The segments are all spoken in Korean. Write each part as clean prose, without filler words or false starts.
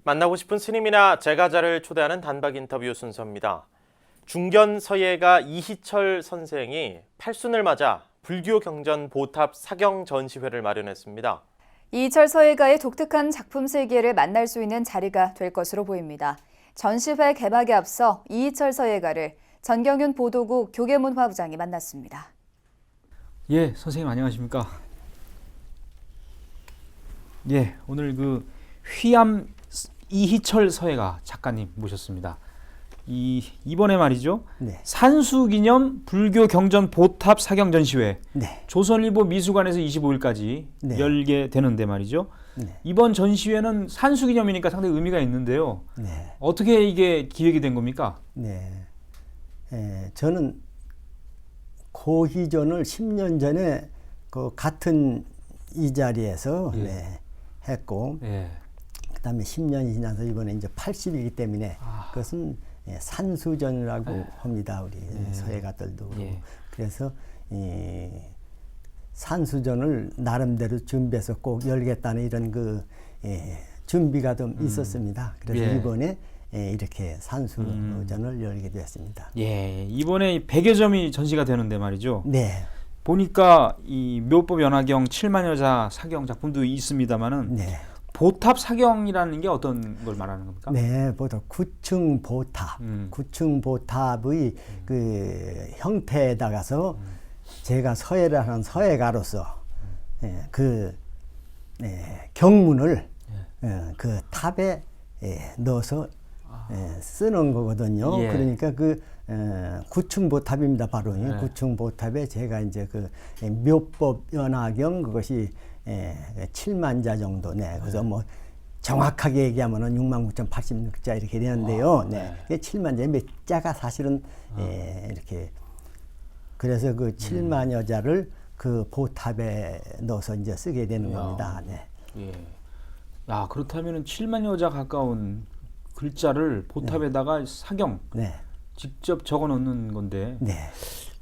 만나고 싶은 스님이나 제가자를 초대하는 단박 인터뷰 순서입니다. 중견 서예가 이희철 선생이 팔순을 맞아 불교 경전 보탑 사경 전시회를 마련했습니다. 이희철 서예가의 독특한 작품 세계를 만날 수 있는 자리가 될 것으로 보입니다. 전시회 개막에 앞서 이희철 서예가를 전경윤 보도국 교계문화부장이 만났습니다. 예, 선생님 안녕하십니까? 예, 오늘 그 휘암 이희철 서예가 작가님 모셨습니다. 이번에 말이죠. 네. 산수기념 불교 경전 보탑 사경 전시회 네. 조선일보 미술관에서 25일까지 네. 열게 되는데 말이죠. 네. 이번 전시회는 산수기념이니까 상당히 의미가 있는데요. 네. 어떻게 이게 기획이 된 겁니까? 네. 저는 고희전을 10년 전에 그 같은 이 자리에서 예. 네, 했고, 예. 그다음에 10년이 지나서 이번에 이제 80이기 때문에 그것은 산수전이라고 합니다. 우리 서예가들도. 예. 그래서 이 산수전을 나름대로 준비해서 꼭 열겠다는 이런 준비가 좀 있었습니다. 그래서 예. 이번에 이렇게 산수전을 열게 되었습니다. 예, 이번에 100여 점이 전시가 되는데 말이죠. 네. 보니까 이 묘법 연화경 7만여자 사경 작품도 있습니다만은 네. 보탑 사경이라는 게 어떤 걸 말하는 겁니까? 네, 보탑, 구층 보탑, 구층 보탑의 그 형태에다가서 제가 서예를 하는 서예가로서 경문을 그 탑에 넣어서 쓰는 거거든요. 예. 그러니까 구층 보탑입니다. 바로 구층 보탑에 제가 이제 그 묘법 연화경 그것이 7만 자 정도. 네. 그래서 뭐 정확하게 얘기하면은 69,086자 이렇게 되는데요. 네. 7만 자의 몇 자가 사실은 이렇게 그래서 그 7만여 자를 그 보탑에 넣어서 이제 쓰게 되는 겁니다. 네. 예. 야, 그렇다면은 7만여자 가까운 글자를 보탑에다가 사경 네. 직접 적어 놓는 건데 네.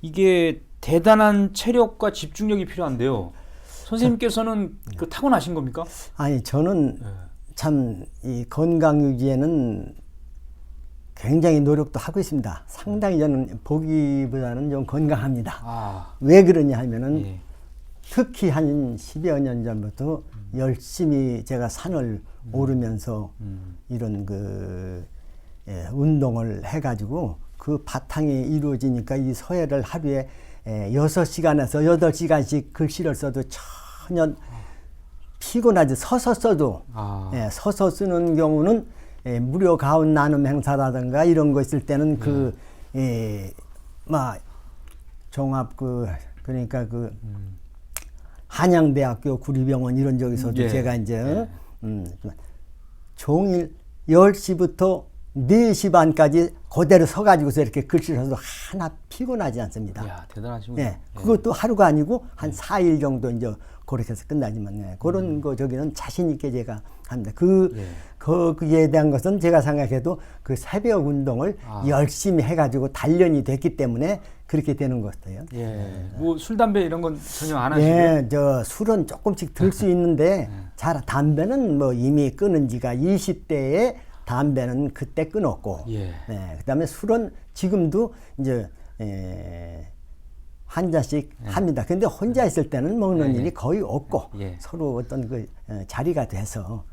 이게 대단한 체력과 집중력이 필요한데요. 선생님께서는 그 타고나신 겁니까? 아니 저는 참 이 건강 유지에는 굉장히 노력도 하고 있습니다. 상당히 저는 보기보다는 좀 건강합니다. 왜 그러냐 하면은 예. 특히 한 10여 년 전부터 열심히 제가 산을 오르면서 이런 운동을 해가지고 그 바탕이 이루어지니까 이 서예를 하루에 6시간에서 8시간씩 글씨를 써도 전혀 피곤하지. 서서 써도 서서 쓰는 경우는 무료 가운 나눔 행사라든가 이런 거 있을 때는 종합 그러니까 한양대학교 구리병원 이런 쪽에서도 예. 제가 이제 종일 10시부터 4시 반까지 그대로 서가지고서 이렇게 글씨를 써도 하나 피곤하지 않습니다. 이야, 대단하시군요. 네, 그것도 하루가 아니고 한 4일 정도 이제 그렇게 해서 끝나지만 그런 거 저기는 자신 있게 제가 합니다. 거기에 대한 것은 제가 생각해도 그 새벽 운동을 열심히 해가지고 단련이 됐기 때문에 그렇게 되는 것 같아요. 예. 뭐 술 담배 이런 건 전혀 안 하시고요. 네, 저 술은 조금씩 들 수 있는데 담배는 뭐 이미 끊은 지가 20대에 담배는 그때 끊었고, 예. 네, 그다음에 술은 지금도 이제 한 잔씩 합니다. 근데 혼자 있을 때는 먹는 일이 거의 없고 서로 어떤 자리가 돼서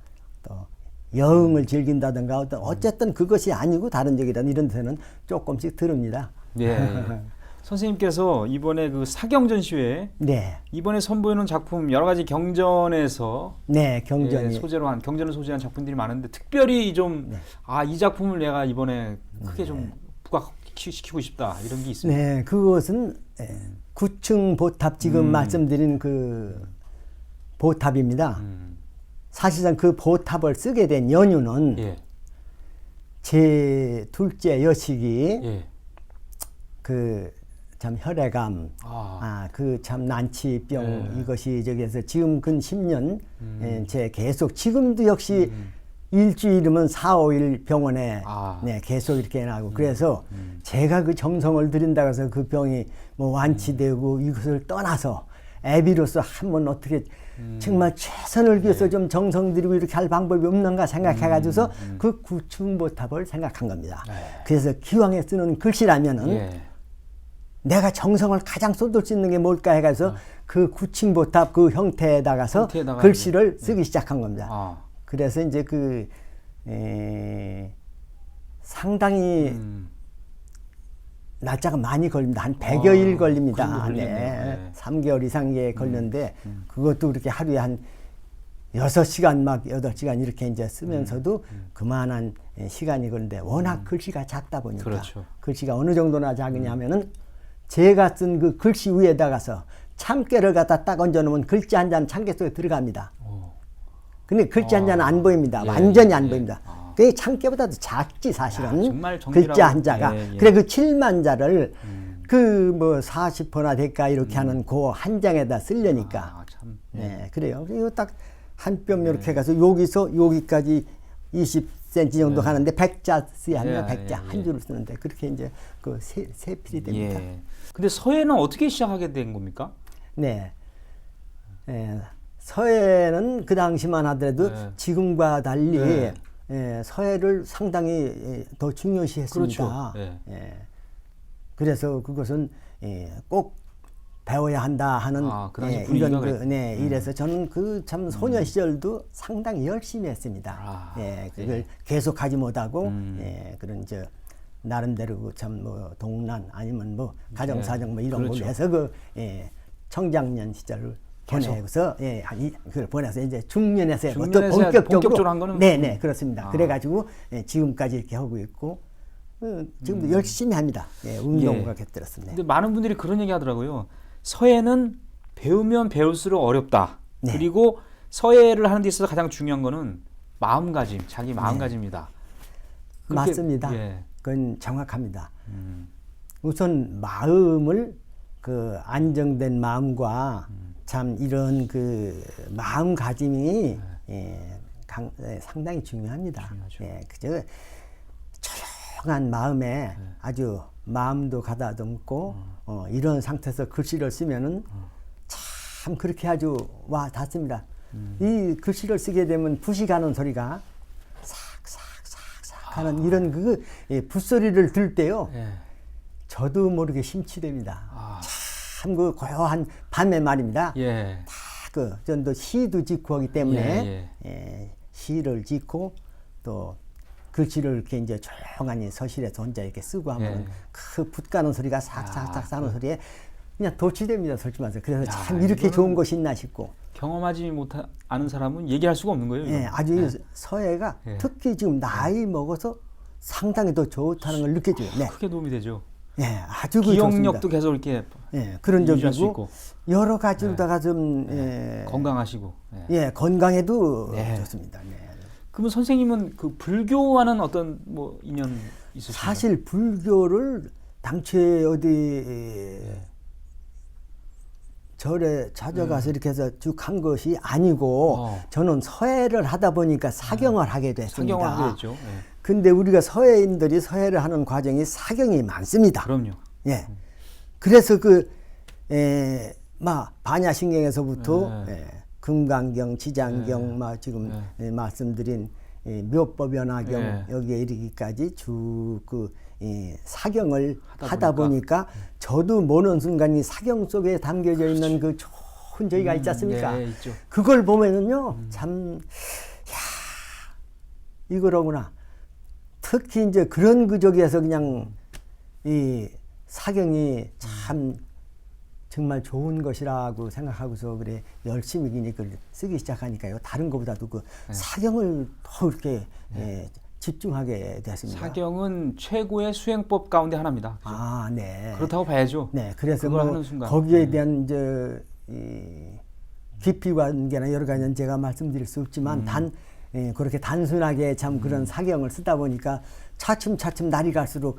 또 여흥을 즐긴다든가 어쨌든 그것이 아니고 다른 적이라는 이런 데는 조금씩 들읍니다. 예. 선생님께서 이번에 그 사경 전시회 네. 이번에 선보이는 작품 여러 가지 경전에서 네, 경전이 소재로 한 경전을 소재한 작품들이 많은데 특별히 좀 이 작품을 내가 이번에 크게 좀 부각시키고 싶다 이런 게 있습니다. 네, 그것은 구층 보탑 지금 말씀드린 그 보탑입니다. 사실상 그 보탑을 쓰게 된 연유는 제 둘째 여식이 참 혈액암, 참 난치병 이것이 저기에서 지금 근 10년 제 계속 지금도 역시 일주일이면 4, 5일 병원에 계속 이렇게 나고 그래서 제가 그 정성을 들인다고 해서 그 병이 뭐 완치되고 이것을 떠나서 애비로서 한번 어떻게 정말 최선을 기해서 좀 정성 들이고 이렇게 할 방법이 없는가 생각해가지고서 그 구충보탑을 생각한 겁니다. 그래서 기왕에 쓰는 글씨라면은 예. 내가 정성을 가장 쏟을 수 있는 게 뭘까 해가지고 그 구층보탑 그 형태에다가서 형태에다가 글씨를 쓰기 시작한 겁니다. 아. 그래서 이제 상당히 날짜가 많이 걸립니다. 한 100여일 그 걸립니다. 정도 걸리겠네요. 네. 3개월 이상에 걸렸는데 그것도 그렇게 하루에 한 6시간 막 8시간 이렇게 이제 쓰면서도 그만한 시간이 걸리는데 워낙 글씨가 작다 보니까 그렇죠. 글씨가 어느 정도나 작으냐면은 제가 쓴 그 글씨 위에다가서 참깨를 갖다 딱 얹어 놓으면 글자 한 잔 참깨 속에 들어갑니다. 근데 글자 한 잔은 안 보입니다. 예, 완전히 안 예. 보입니다. 그게 참깨보다도 작지 사실은. 야, 정말 정밀하고. 글자 한자가. 예, 예. 그래 그 7만 자를 그 뭐 40호나 될까 이렇게 하는 그 한 장에다 쓰려니까. 아, 참. 네, 그래요. 그리고 딱 한 뼘 이렇게 해가서 여기서 여기까지 20cm 정도 가는데 100자 써야 합니다. 예, 100자 예, 한 줄을 쓰는데 그렇게 이제 그 세 필이 됩니다. 예. 근데 서예는 어떻게 시작하게 된 겁니까? 네. 서예는 그 당시만 하더라도 네. 지금과 달리 네. 서예를 상당히 더 중요시했습니다. 그렇죠. 네. 그래서 그것은 꼭 배워야 한다 하는 그 당시 분위기가 이런 그랬군요. 이래서 저는 그 참 소녀 시절도 상당히 열심히 했습니다. 그걸 계속하지 못하고 그런 나름대로 참 뭐 동란 아니면 뭐 가정사정 뭐 이런 그렇죠. 걸로 해서 청장년 시절을 보내서 그걸 보내서 이제 중년에서 또 중년에서야 본격적으로 본격적으로 한 거는 네 그렇습니다. 그래가지고 지금까지 이렇게 하고 있고 지금도 열심히 합니다. 운동과 곁들였습니다. 근데 많은 분들이 그런 얘기 하더라고요. 서예는 배우면 배울수록 어렵다. 네. 그리고 서예를 하는 데 있어서 가장 중요한 거는 마음가짐, 자기 마음가짐이다. 그렇게- 맞습니다. 예. 그건 정확합니다. 우선 마음을 그 안정된 마음과 참 이런 그 마음가짐이 상당히 중요합니다. 중요하죠. 그저 조용한 마음에 아주 마음도 가다듬고 이런 상태에서 글씨를 쓰면은 참 그렇게 아주 와 닿습니다. 이 글씨를 쓰게 되면 붓이 가는 소리가 삭삭삭삭 하는 이런 그 붓소리를 들을 때요. 예. 저도 모르게 심취됩니다. 아. 참 그 고요한 밤에 말입니다. 예. 그 전도 시도 짓고 하기 때문에 시를 짓고 또 글씨를 이렇게 이제 조용하니 서실에서 혼자 이렇게 쓰고 하면 그 붓 가는 소리가 삭삭삭 사는 소리에 그냥 도취됩니다. 솔직히 말해서. 그래서 참 이렇게 이거는 좋은 것이 있나 싶고. 경험하지 않은 사람은 얘기할 수가 없는 거예요. 이건. 아주 서예가 특히 지금 나이 먹어서 상당히 더 좋다는 걸 느껴져요. 네. 크게 도움이 되죠. 아주 그 기억력도 좋습니다. 계속 이렇게 그런 유지할 수 점이고 있고. 여러 가지로다가 좀 건강하시고. 건강에도 네. 좋습니다. 네. 그러면 선생님은 그 불교와는 어떤 뭐 인연 있으신가요? 사실 불교를 당초에 어디 절에 찾아가서 이렇게 해서 쭉 한 것이 아니고 저는 서예를 하다 보니까 사경을 하게 됐습니다. 사경을 하게 됐죠. 근데 우리가 서예인들이 서예를 하는 과정이 사경이 많습니다. 그럼요. 그래서 반야신경에서부터 금강경, 지장경, 지금 말씀드린 묘법연화경 여기에 이르기까지 쭉 사경을 하다 보니까 저도 모르는 순간 이 사경 속에 담겨져 있는 그 좋은 저희가 있지 않습니까? 있죠. 그걸 보면은요, 참, 이거로구나. 특히 이제 그런 그저기에서 그냥 이 사경이 참 정말 좋은 것이라고 생각하고서 그래 열심히 그걸 쓰기 시작하니까요. 다른 것보다도 그 사경을 더 이렇게 집중하게 됐습니다. 사경은 최고의 수행법 가운데 하나입니다. 그죠? 네. 그렇다고 봐야죠. 네, 그래서 그걸 뭐 하는 순간. 거기에 대한 깊이 관계나 여러 가지는 제가 말씀드릴 수 없지만 그렇게 단순하게 참 그런 사경을 쓰다 보니까 차츰차츰 날이 갈수록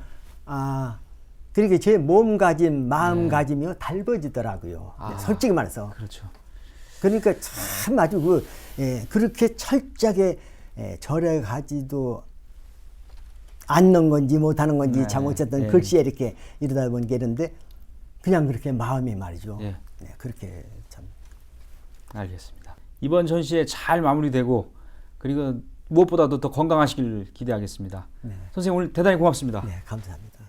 그렇게 제 몸가짐, 마음가짐이 달라지더라고요. 솔직히 말해서. 그렇죠. 그러니까 참 아주 그렇게 철저하게 절에 가지도 않는 건지 못하는 건지 참 어쨌든 글씨에 이렇게 이러다 보니까 이런데 그냥 그렇게 마음이 말이죠. 예. 네, 그렇게 참. 알겠습니다. 이번 전시회 잘 마무리되고 그리고 무엇보다도 더 건강하시길 기대하겠습니다. 네. 선생님 오늘 대단히 고맙습니다. 네, 감사합니다.